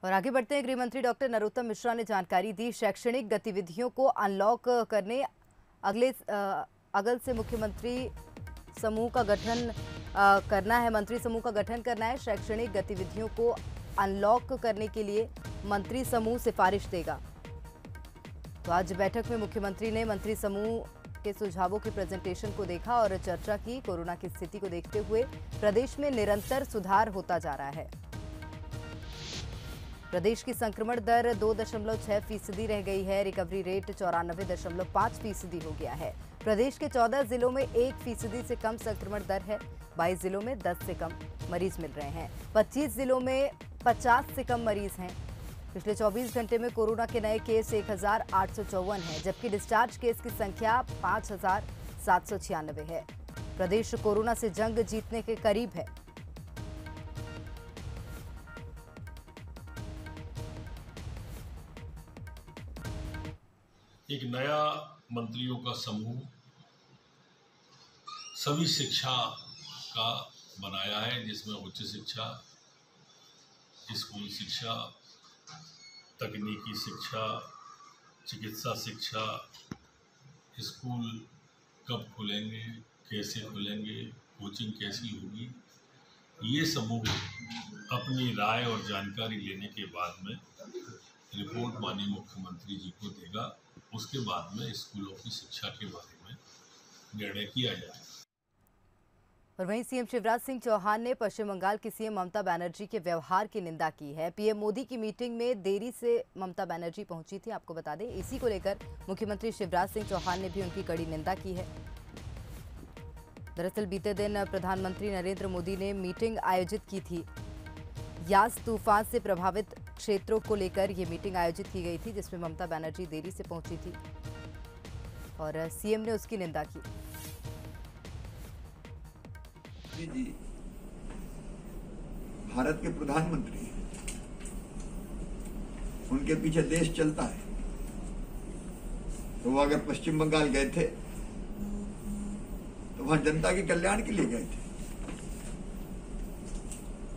और आगे बढ़ते हैं। गृह मंत्री डॉक्टर नरोत्तम मिश्रा ने जानकारी दी, शैक्षणिक गतिविधियों को अनलॉक करने अगल से मुख्यमंत्री समूह का गठन करना है। मंत्री समूह का गठन करना है। शैक्षणिक गतिविधियों को अनलॉक करने के लिए मंत्री समूह सिफारिश देगा। तो आज बैठक में मुख्यमंत्री ने मंत्री समूह के सुझावों की प्रेजेंटेशन को देखा और चर्चा की। कोरोना की स्थिति को देखते हुए प्रदेश में निरंतर सुधार होता जा रहा है। प्रदेश की संक्रमण दर 2.6% रह गई है। रिकवरी रेट 94.5% हो गया है। प्रदेश के 14 जिलों में 1% से कम संक्रमण दर है। 22 जिलों में 10 से कम मरीज मिल रहे हैं। 25 जिलों में 50 से कम मरीज हैं। पिछले 24 घंटे में कोरोना के नए केस 1854 हैं, जबकि डिस्चार्ज केस की संख्या 5796 है। प्रदेश कोरोना से जंग जीतने के करीब है। एक नया मंत्रियों का समूह सभी शिक्षा का बनाया है, जिसमें उच्च शिक्षा, स्कूल शिक्षा, तकनीकी शिक्षा, चिकित्सा शिक्षा, स्कूल कब खुलेंगे, कैसे खुलेंगे, कोचिंग कैसी होगी, ये समूह अपनी राय और जानकारी लेने के बाद में रिपोर्ट माननीय मुख्यमंत्री जी को देगा। उसके बाद में स्कूलों की शिक्षा के बारे में निर्णय किया जाएगा। और वहीं सीएम शिवराज सिंह चौहान ने पश्चिम बंगाल की सीएम ममता बनर्जी के व्यवहार की निंदा की है। पीएम मोदी की मीटिंग में देरी से ममता बनर्जी पहुंची थी, आपको बता दें। इसी को लेकर मुख्यमंत्री शिवराज सिंह चौहान ने भी उनकी कड़ी निंदा की है। दरअसल बीते दिन प्रधानमंत्री नरेंद्र मोदी ने मीटिंग आयोजित की थी। यास तूफान से प्रभावित क्षेत्रों को लेकर ये मीटिंग आयोजित की गई थी, जिसमें ममता बनर्जी देरी से पहुंची थी और सीएम ने उसकी निंदा की। जी, भारत के प्रधानमंत्री, उनके पीछे देश चलता है, तो वो अगर पश्चिम बंगाल गए थे तो वहां जनता के कल्याण के लिए गए थे।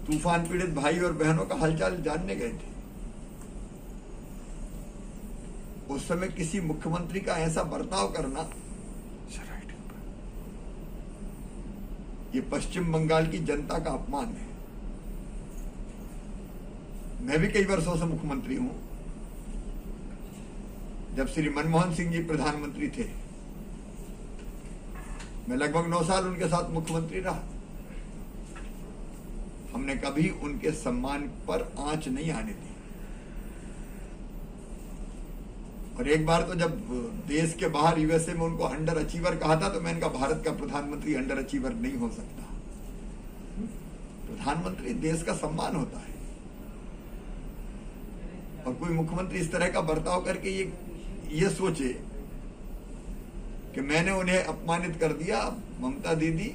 तूफान पीड़ित भाई और बहनों का हालचाल जानने गए थे। उस समय किसी मुख्यमंत्री का ऐसा बर्ताव करना, ये पश्चिम बंगाल की जनता का अपमान है। मैं भी कई वर्षों से मुख्यमंत्री हूं। जब श्री मनमोहन सिंह जी प्रधानमंत्री थे, मैं लगभग 9 साल उनके साथ मुख्यमंत्री रहा। हमने कभी उनके सम्मान पर आंच नहीं आने दी। और एक बार तो जब देश के बाहर यूएसए में उनको अंडर अचीवर कहा था, तो मैंने कहा भारत का प्रधानमंत्री अंडर अचीवर नहीं हो सकता। प्रधानमंत्री देश का सम्मान होता है, और कोई मुख्यमंत्री इस तरह का बर्ताव करके ये सोचे कि मैंने उन्हें अपमानित कर दिया। ममता दीदी,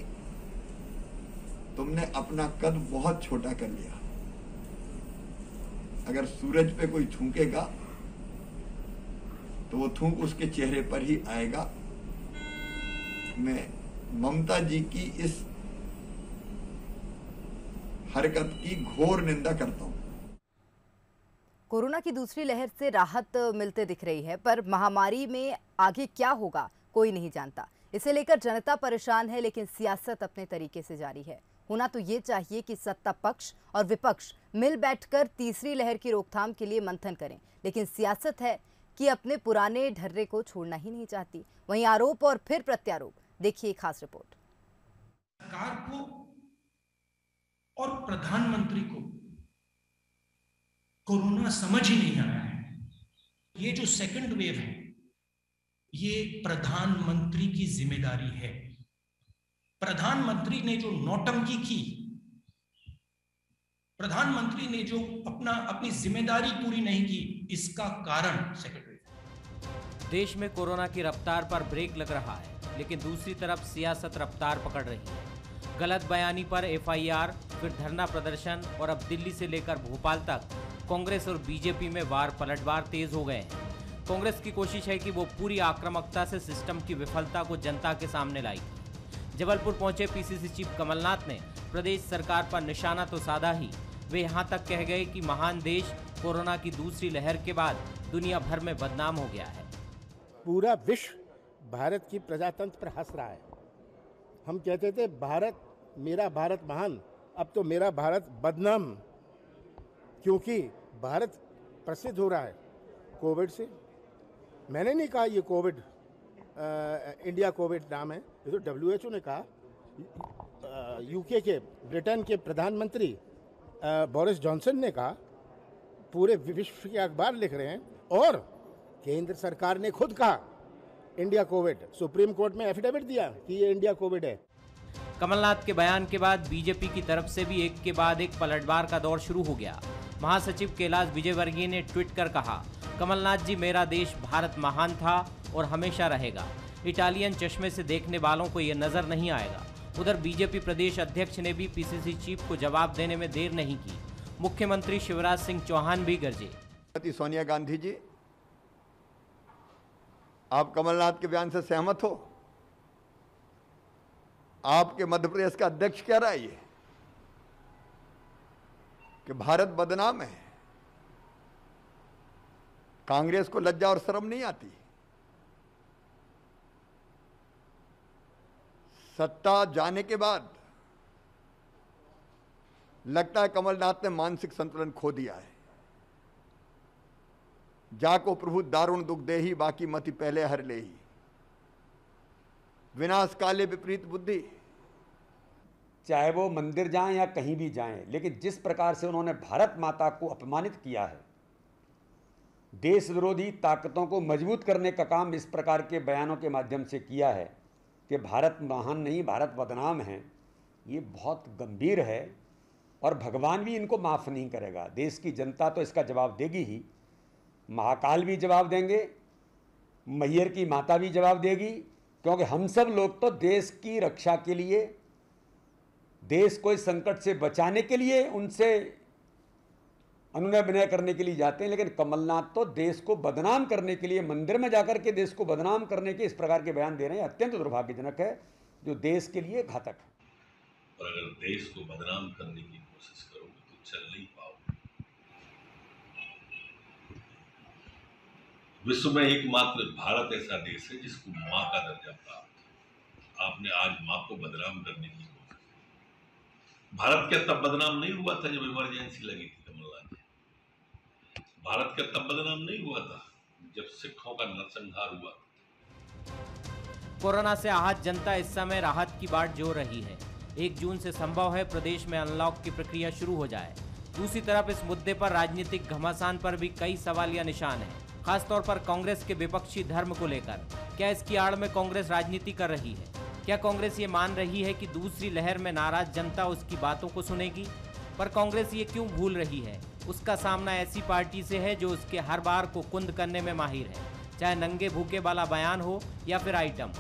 तुमने अपना कद बहुत छोटा कर लिया। अगर सूरज पे कोई थूकेगा तो वो थूक उसके चेहरे पर ही आएगा। मैं ममता जी की इस हरकत की घोर निंदा करता हूं। कोरोना की दूसरी लहर से राहत मिलते दिख रही है, पर महामारी में आगे क्या होगा कोई नहीं जानता। इसे लेकर जनता परेशान है, लेकिन सियासत अपने तरीके से जारी है। होना तो ये चाहिए कि सत्ता पक्ष और विपक्ष मिल बैठकर तीसरी लहर की रोकथाम के लिए मंथन करें, लेकिन सियासत है कि अपने पुराने ढर्रे को छोड़ना ही नहीं चाहती। वहीं आरोप और फिर प्रत्यारोप, देखिए खास रिपोर्ट। सरकार को और प्रधानमंत्री को कोरोना समझ ही नहीं आया है। ये जो सेकंड वेव है, ये प्रधानमंत्री की जिम्मेदारी है। प्रधानमंत्री ने जो नौटंकी की, प्रधानमंत्री ने जो अपनी जिम्मेदारी पूरी नहीं की, इसका कारण सेकंड वेव। देश में कोरोना की रफ्तार पर ब्रेक लग रहा है, लेकिन दूसरी तरफ सियासत रफ्तार पकड़ रही है। गलत बयानी पर एफआईआर, फिर धरना प्रदर्शन और अब दिल्ली से लेकर भोपाल तक कांग्रेस और बीजेपी में वार पलटवार तेज हो गए हैं। कांग्रेस की कोशिश है कि वो पूरी आक्रामकता से सिस्टम की विफलता को जनता के सामने लाई। जबलपुर पहुंचे पीसीसी चीफ कमलनाथ ने प्रदेश सरकार पर निशाना तो साधा ही, वे यहां तक कह गए कि महान देश कोरोना की दूसरी लहर के बाद दुनिया भर में बदनाम हो गया है। पूरा विश्व भारत की प्रजातंत्र पर हंस रहा है। हम कहते थे मेरा भारत महान, अब तो मेरा भारत बदनाम, क्योंकि भारत प्रसिद्ध हो रहा है कोविड से। मैंने नहीं कहा ये कोविड इंडिया कोविड नाम है, ये तो WHO ने कहा। यूके के ब्रिटेन के प्रधानमंत्री बोरिस जॉनसन ने कहा, पूरे विश्व के अखबार लिख रहे हैं, और केंद्र सरकार ने खुद कहा इंडिया कोविड। सुप्रीम कोर्ट में एफिडेविट दिया कि ये इंडिया कोविड है। कमलनाथ के बयान के बाद बीजेपी की तरफ से भी एक के बाद एक पलटवार का दौर शुरू हो गया। महासचिव कैलाश विजयवर्गीय ने ट्वीट कर कहा, कमलनाथ जी, मेरा देश भारत महान था और हमेशा रहेगा। इटालियन चश्मे से देखने वालों को यह नजर नहीं आएगा। उधर बीजेपी प्रदेश अध्यक्ष ने भी PCC चीफ को जवाब देने में देर नहीं की। मुख्यमंत्री शिवराज सिंह चौहान भी गरजे। सोनिया गांधी जी, आप कमलनाथ के बयान से सहमत हो? आपके मध्य प्रदेश का अध्यक्ष कह रहा है ये कि भारत बदनाम है। कांग्रेस को लज्जा और शर्म नहीं आती? सत्ता जाने के बाद लगता है कमलनाथ ने मानसिक संतुलन खो दिया है। जाको प्रभु दारुण दुख दे ही, बाकी मति पहले हर ले ही। विनाश काले विपरीत बुद्धि। चाहे वो मंदिर जाएं या कहीं भी जाएं, लेकिन जिस प्रकार से उन्होंने भारत माता को अपमानित किया है, देश विरोधी ताकतों को मजबूत करने का काम इस प्रकार के बयानों के माध्यम से किया है कि भारत महान नहीं, भारत बदनाम है, ये बहुत गंभीर है और भगवान भी इनको माफ़ नहीं करेगा। देश की जनता तो इसका जवाब देगी ही, महाकाल भी जवाब देंगे, मैयर की माता भी जवाब देगी, क्योंकि हम सब लोग तो देश की रक्षा के लिए, देश को इस संकट से बचाने के लिए उनसे अनुनय विनय करने के लिए जाते हैं। लेकिन कमलनाथ तो देश को बदनाम करने के लिए, मंदिर में जाकर के देश को बदनाम करने के इस प्रकार के बयान दे रहे हैं। अत्यंत दुर्भाग्यजनक है, जो देश के लिए घातक है। और अगर देश को बदनाम करने की कोशिश करोगे तो चल नहीं पाओगे। विश्व में एकमात्र भारत ऐसा देश है जिसको मां का दर्जा प्राप्त है। आपने आज मां को बदनाम करने की कोशिश की। भारत क्या तब बदनाम नहीं हुआ था जब इमरजेंसी लगी थी कमलनाथ जी? भारत क्या तब बदनाम नहीं हुआ था जब सिखों का नरसंहार हुआ? कोरोना से आहत जनता इस समय राहत की बाट जोड़ रही है। 1 जून से संभव है प्रदेश में अनलॉक की प्रक्रिया शुरू हो जाए। दूसरी तरफ इस मुद्दे पर राजनीतिक घमासान पर भी कई सवालिया निशान हैं, खासतौर पर कांग्रेस के विपक्षी धर्म को लेकर। क्या इसकी आड़ में कांग्रेस राजनीति कर रही है? क्या कांग्रेस ये मान रही है कि दूसरी लहर में नाराज जनता उसकी बातों को सुनेगी? पर कांग्रेस ये क्यों भूल रही है? उसका सामना ऐसी पार्टी से है जो उसके हर बार को कुंद करने में माहिर है, चाहे नंगे भूखे वाला बयान हो या फिर आइटम।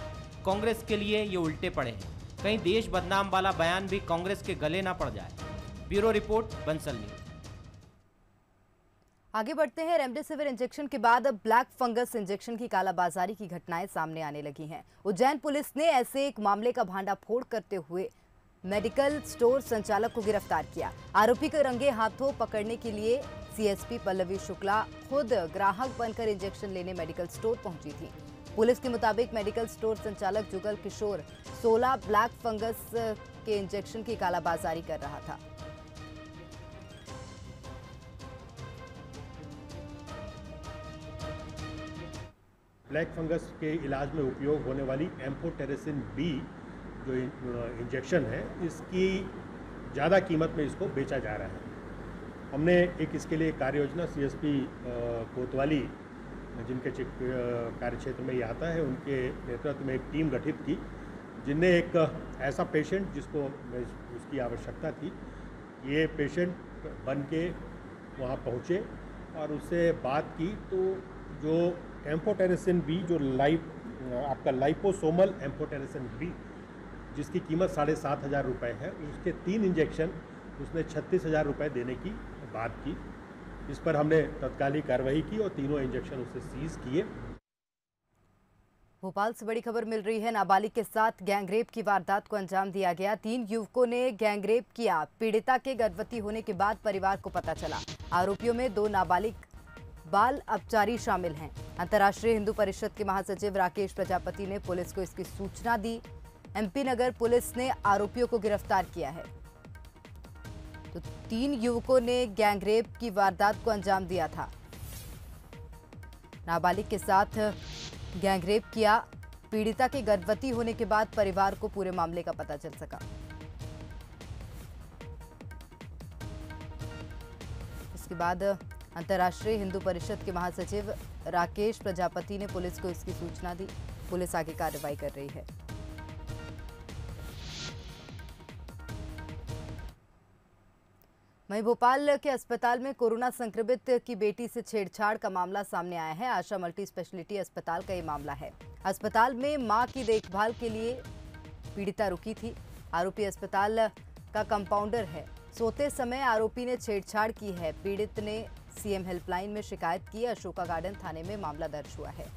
कांग्रेस के लिए ये उल्टे पड़े हैं। कहीं देश बदनाम वाला बयान भी कांग्रेस के गले ना पड़ जाए। Bureau report, Bansal news. आगे बढ़ते हैं। रेमडेसिविर इंजेक्शन के बाद अब ब्लैक फंगस इंजेक्शन की कालाबाजारी की घटनाएं सामने आने लगी हैं। उज्जैन पुलिस ने ऐसे एक मामले का भांडाफोड़ करते हुए मेडिकल स्टोर संचालक को गिरफ्तार किया। आरोपी को रंगे हाथों पकड़ने के लिए CSP पल्लवी शुक्ला खुद ग्राहक बनकर इंजेक्शन लेने मेडिकल स्टोर पहुंची थी। पुलिस के मुताबिक मेडिकल स्टोर संचालक जुगल किशोर 16 ब्लैक फंगस के इंजेक्शन की कालाबाजारी कर रहा था। ब्लैक फंगस के इलाज में उपयोग होने वाली एम्फोटेरेसिन B जो इंजेक्शन है, इसकी ज़्यादा कीमत में इसको बेचा जा रहा है। हमने एक इसके लिए कार्य योजना CSP कोतवाली, जिनके कार्य क्षेत्र में ये आता है, उनके नेतृत्व में एक टीम गठित की, जिनने एक ऐसा पेशेंट जिसको उसकी आवश्यकता थी, ये पेशेंट बन के वहाँ पहुँचे और उससे बात की। तो जो एम्फोटेरेसिन B, जो आपका लाइपोसोमल एम्फोटेरेसिन B, जिसकी कीमत 7,500 रुपये है, उसके 3 इंजेक्शन उसने 36,000 रुपये देने की बात की। इस पर हमने तत्कालीन कार्रवाई की और तीनों इंजेक्शन उससे सीज किए। भोपाल से बड़ी खबर मिल रही है। नाबालिग के साथ गैंगरेप की वारदात को अंजाम दिया गया। 3 युवकों ने गैंगरेप किया। पीड़िता के गर्भवती होने के बाद परिवार को पता चला। आरोपियों में 2 नाबालिग बाल अपचारी शामिल हैं। अंतर्राष्ट्रीय हिंदू परिषद के महासचिव राकेश प्रजापति ने पुलिस को इसकी सूचना दी। एमपी नगर पुलिस ने आरोपियों को गिरफ्तार किया है। तो 3 युवकों ने गैंगरेप की वारदात को अंजाम दिया था। नाबालिग के साथ गैंगरेप किया। पीड़िता के गर्भवती होने के बाद परिवार को पूरे मामले का पता चल सका। इसके बाद अंतर्राष्ट्रीय हिंदू परिषद के महासचिव राकेश प्रजापति ने पुलिस को इसकी सूचना दी। पुलिस आगे कार्रवाई कर रही है। वहीं भोपाल के अस्पताल में कोरोना संक्रमित की बेटी से छेड़छाड़ का मामला सामने आया है। आशा मल्टी स्पेशलिटी अस्पताल का ये मामला है। अस्पताल में मां की देखभाल के लिए पीड़िता रुकी थी। आरोपी अस्पताल का कंपाउंडर है। सोते समय आरोपी ने छेड़छाड़ की है। पीड़ित ने सीएम हेल्पलाइन में शिकायत की। अशोका गार्डन थाने में मामला दर्ज हुआ है।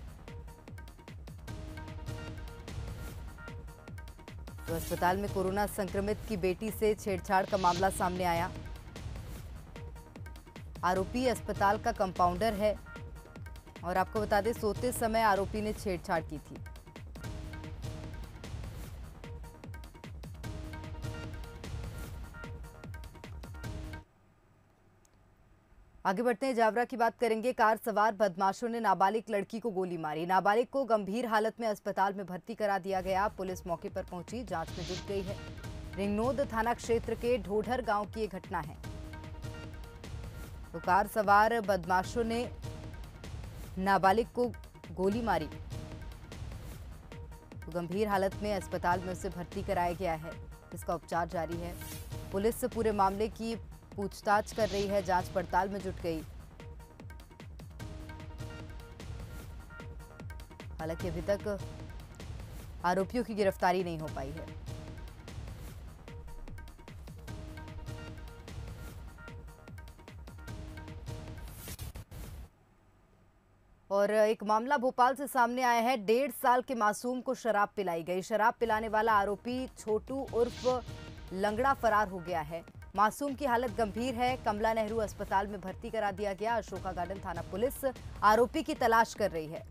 तो अस्पताल में कोरोना संक्रमित की बेटी से छेड़छाड़ का मामला सामने आया। आरोपी अस्पताल का कंपाउंडर है और आपको बता दें सोते समय आरोपी ने छेड़छाड़ की थी। आगे बढ़ते हैं, जावरा की बात करेंगे। कार सवार बदमाशों ने नाबालिग लड़की को गोली मारी। नाबालिग को गंभीर हालत में अस्पताल में भर्ती करा दिया गया। पुलिस मौके पर पहुंची, जांच में जुट गई है। रिंगनोद थाना क्षेत्र के ढोढर गांव की ये घटना है। तो कार सवार बदमाशों ने नाबालिग को गोली मारी। तो गंभीर हालत में अस्पताल में उसे भर्ती कराया गया है। इसका उपचार जारी है। पुलिस से पूरे मामले की पूछताछ कर रही है, जांच पड़ताल में जुट गई। हालांकि अभी तक आरोपियों की गिरफ्तारी नहीं हो पाई है। और एक मामला भोपाल से सामने आया है। 1.5 साल के मासूम को शराब पिलाई गई। शराब पिलाने वाला आरोपी छोटू उर्फ लंगड़ा फरार हो गया है। मासूम की हालत गंभीर है। कमला नेहरू अस्पताल में भर्ती करा दिया गया। अशोका गार्डन थाना पुलिस आरोपी की तलाश कर रही है।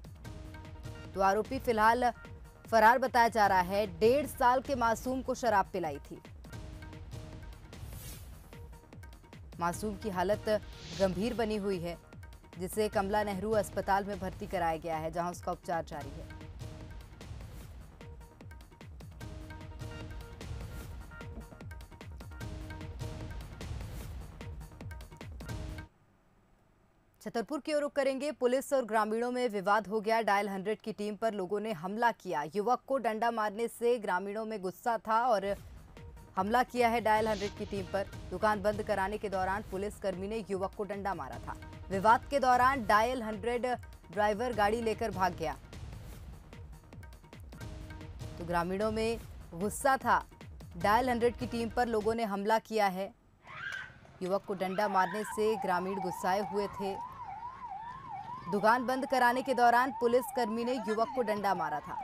तो आरोपी फिलहाल फरार बताया जा रहा है। 1.5 साल के मासूम को शराब पिलाई थी। मासूम की हालत गंभीर बनी हुई है, जिसे कमला नेहरू अस्पताल में भर्ती कराया गया है, जहां उसका उपचार जारी है। छतरपुर की ओर रुख करेंगे। पुलिस और ग्रामीणों में विवाद हो गया। डायल 100 की टीम पर लोगों ने हमला किया। युवक को डंडा मारने से ग्रामीणों में गुस्सा था और हमला किया है डायल 100 की टीम पर। दुकान बंद कराने के दौरान पुलिसकर्मी ने युवक को डंडा मारा था। विवाद के दौरान डायल 100 ड्राइवर गाड़ी लेकर भाग गया। तो ग्रामीणों में गुस्सा था। डायल 100 की टीम पर लोगों ने हमला किया है। युवक को डंडा मारने से ग्रामीण गुस्साए हुए थे। दुकान बंद कराने के दौरान पुलिसकर्मी ने युवक को डंडा मारा था।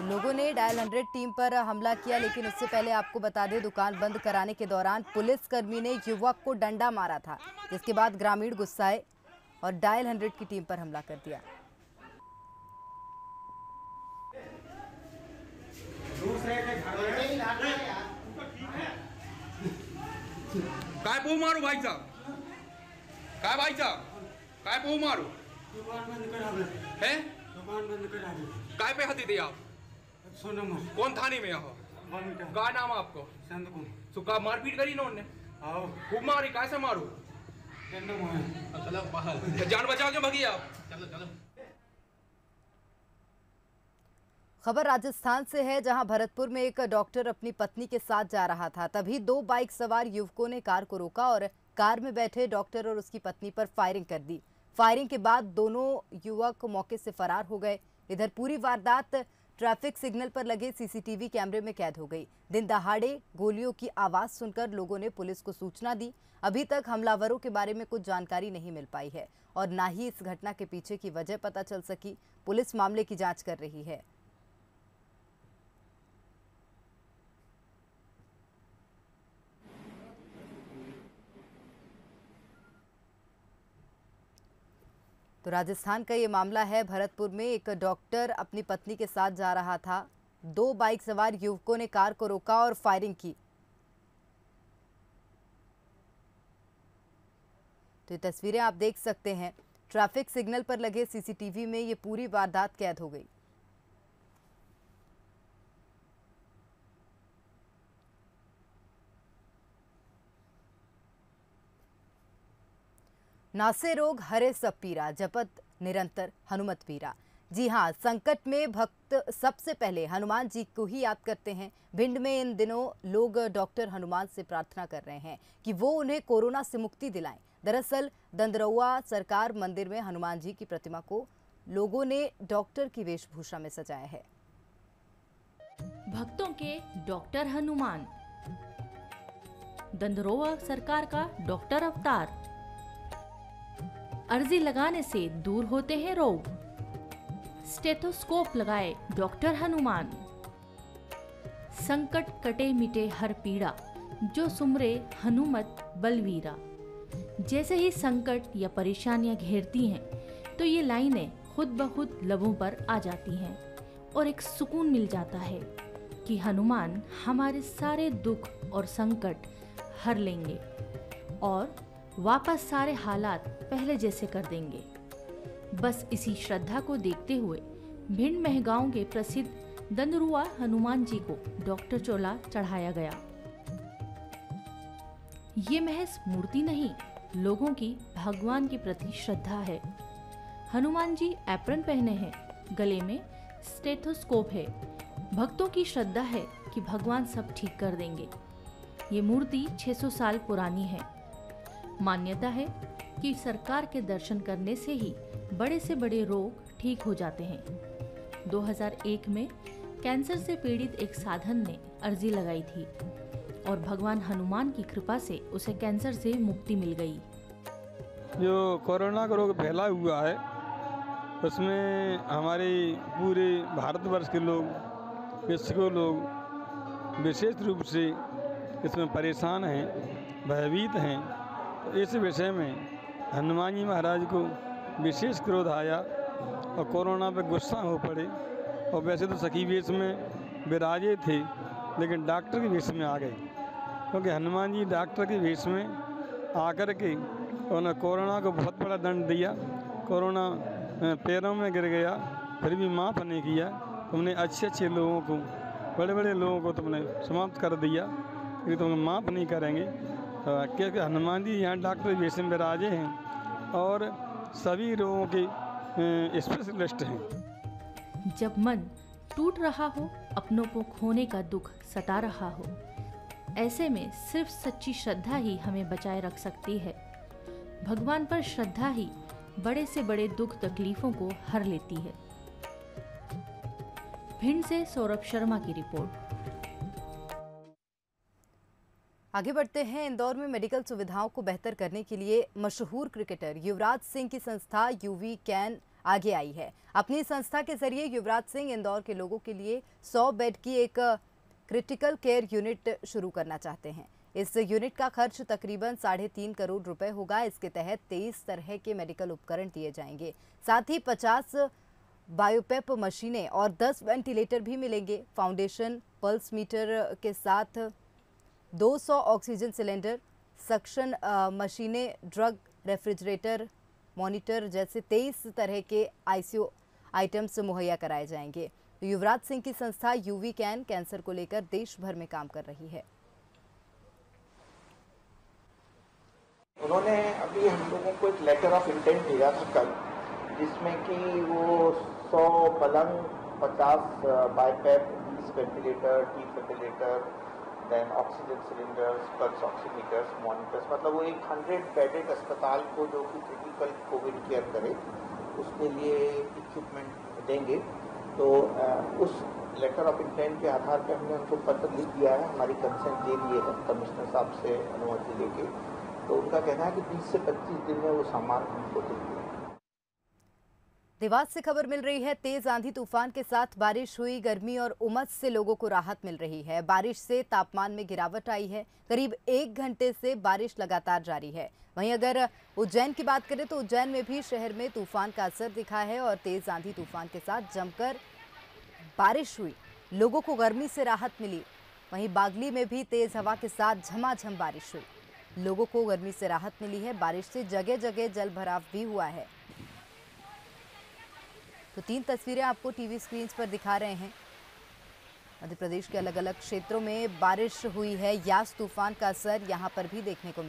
लोगों ने डायल 100 टीम पर हमला किया, लेकिन उससे पहले आपको बता दें दुकान बंद कराने के दौरान पुलिसकर्मी ने युवक को डंडा मारा था, जिसके बाद ग्रामीण गुस्साए और डायल 100 की टीम पर हमला कर दिया। काय पो मारो भाई साहब, काय भाई साहब, काय पो मारो दुकान बंद करा दे हैं? दुकान बंद करा दे। काय पे हती थे आप? सोनम। कौन थाने में हो? का नाम आपको? संतकुम। सुखा मारपीट करी इन्होंने? आओ खूब मारी, कैसे मारो? चलो बाहर। जान बचा के भगी आप? चलो चलो। खबर राजस्थान से है, जहां भरतपुर में एक डॉक्टर अपनी पत्नी के साथ जा रहा था। तभी दो बाइक सवार युवकों ने कार को रोका और कार में बैठे डॉक्टर और उसकी पत्नी पर फायरिंग कर दी। फायरिंग के बाद दोनों युवक मौके से फरार हो गए। इधर पूरी वारदात ट्रैफिक सिग्नल पर लगे सीसीटीवी कैमरे में कैद हो गई। दिन दहाड़े गोलियों की आवाज सुनकर लोगों ने पुलिस को सूचना दी। अभी तक हमलावरों के बारे में कुछ जानकारी नहीं मिल पाई है और ना ही इस घटना के पीछे की वजह पता चल सकी। पुलिस मामले की जांच कर रही है। तो राजस्थान का ये मामला है। भरतपुर में एक डॉक्टर अपनी पत्नी के साथ जा रहा था। दो बाइक सवार युवकों ने कार को रोका और फायरिंग की। तो ये तस्वीरें आप देख सकते हैं। ट्रैफिक सिग्नल पर लगे सीसीटीवी में ये पूरी वारदात कैद हो गई। नासे रोग हरे सब पीरा, जपत निरंतर हनुमत पीरा। जी हाँ, संकट में भक्त सबसे पहले हनुमान जी को ही याद करते हैं। भिंड में इन दिनों लोग डॉक्टर हनुमान से प्रार्थना कर रहे हैं कि वो उन्हें कोरोना से मुक्ति दिलाएं। दरअसल दंदरौआ सरकार मंदिर में हनुमान जी की प्रतिमा को लोगों ने डॉक्टर की वेशभूषा में सजाया है। भक्तों के डॉक्टर हनुमान, दंदरौआ सरकार का डॉक्टर अवतार। अर्जी लगाने से दूर होते हैं रोग, स्टेथोस्कोप लगाए डॉक्टर हनुमान। संकट कटे मिटे हर पीड़ा, जो सुमरे हनुमत बलवीरा। जैसे ही संकट या परेशानियां घेरती हैं, तो ये लाइनें खुद ब खुद लबों पर आ जाती हैं और एक सुकून मिल जाता है कि हनुमान हमारे सारे दुख और संकट हर लेंगे और वापस सारे हालात पहले जैसे कर देंगे। बस इसी श्रद्धा को देखते हुए भिंड महगांव के प्रसिद्ध दंदरुआ हनुमान जी को डॉक्टर चोला चढ़ाया गया। ये महज मूर्ति नहीं, लोगों की भगवान के प्रति श्रद्धा है। हनुमान जी एप्रन पहने हैं, गले में स्टेथोस्कोप है। भक्तों की श्रद्धा है कि भगवान सब ठीक कर देंगे। ये मूर्ति 600 साल पुरानी है। मान्यता है कि सरकार के दर्शन करने से ही बड़े से बड़े रोग ठीक हो जाते हैं। 2001 में कैंसर से पीड़ित एक साधन ने अर्जी लगाई थी और भगवान हनुमान की कृपा से उसे कैंसर से मुक्ति मिल गई। जो कोरोना का रोग फैला हुआ है, उसमें हमारे पूरे भारतवर्ष के लोग, विश्व के लोग विशेष रूप से इसमें परेशान हैं, भयभीत हैं। तो इस विषय में हनुमान जी महाराज को विशेष क्रोध आया और कोरोना पे गुस्सा हो पड़े। और वैसे तो सखी वेश में विराजे थे, लेकिन डॉक्टर के वेश में आ गए, क्योंकि हनुमान जी डॉक्टर के वेश में आकर के उन्होंने कोरोना को बहुत बड़ा दंड दिया। कोरोना पैरों में गिर गया, फिर भी माफ़ नहीं किया। तुमने अच्छे लोगों को, बड़े बड़े लोगों को तुमने समाप्त कर दिया, कि तुम माफ़ नहीं करेंगे। क्योंकि हनुमान जी यहाँ डॉक्टर वेश में विराजे हैं और सभी रोगों के स्पेशलिस्ट हैं। जब मन टूट रहा हो, अपनों को खोने का दुख सता रहा हो, ऐसे में सिर्फ सच्ची श्रद्धा ही हमें बचाए रख सकती है। भगवान पर श्रद्धा ही बड़े से बड़े दुख तकलीफों को हर लेती है। भिंड से सौरभ शर्मा की रिपोर्ट। आगे बढ़ते हैं। इंदौर में मेडिकल सुविधाओं को बेहतर करने के लिए मशहूर क्रिकेटर युवराज सिंह की संस्था यूवी कैन आगे आई है। अपनी संस्था के जरिए युवराज सिंह इंदौर के लोगों के लिए 100 बेड की एक क्रिटिकल केयर यूनिट शुरू करना चाहते हैं। इस यूनिट का खर्च तकरीबन 3.5 करोड़ रुपए होगा। इसके तहत 23 तरह के मेडिकल उपकरण दिए जाएंगे। साथ ही 50 बायोपेप मशीनें और 10 वेंटिलेटर भी मिलेंगे। फाउंडेशन पल्स मीटर के साथ 200 ऑक्सीजन सिलेंडर, सक्शन मशीनें, ड्रग, रेफ्रिजरेटर, मॉनिटर जैसे 23 तरह के आईसीयू आइटम्स मुहैया कराए जाएंगे। तो युवराज सिंह की संस्था यूवी कैन कैंसर को लेकर देश भर में काम कर रही है। उन्होंने अभी हम लोगों को एक लेटर ऑफ इंटेंट दिया था कल, जिसमें कि वो 100 पलंग 50 BiPAP, 20 ventilator, T ventilator, then oxygen cylinders, pulse oximeters, monitors, मतलब वो एक 100 बेडेड अस्पताल को जो कि क्रिटिकल कोविड केयर करे उसके लिए इक्विपमेंट देंगे। तो उस लेटर ऑफ इंटेंट के आधार पर हमने उनको पत्र लिख दिया है, हमारी कंसेंट ले लिए है कमिश्नर साहब से अनुमति लेके। तो उनका कहना है कि 20 से 25 दिन में वो सामान हमको देंगे। देवास से खबर मिल रही है, तेज आंधी तूफान के साथ बारिश हुई, गर्मी और उमस से लोगों को राहत मिल रही है। बारिश से तापमान में गिरावट आई है, करीब 1 घंटे से बारिश लगातार जारी है। वहीं अगर उज्जैन की बात करें तो उज्जैन में भी शहर में तूफान का असर दिखा है और तेज आंधी तूफान के साथ जमकर बारिश हुई, लोगों को गर्मी से राहत मिली। वहीं बागली में भी तेज हवा के साथ झमाझम बारिश हुई, लोगों को गर्मी से राहत मिली है। बारिश से जगह जगह जल भराव भी हुआ है। तो 3 तस्वीरें आपको टीवी स्क्रीन पर दिखा रहे हैं। मध्य प्रदेश के अलग अलग क्षेत्रों में बारिश हुई है, यास तूफान का असर यहां पर भी देखने को मिला।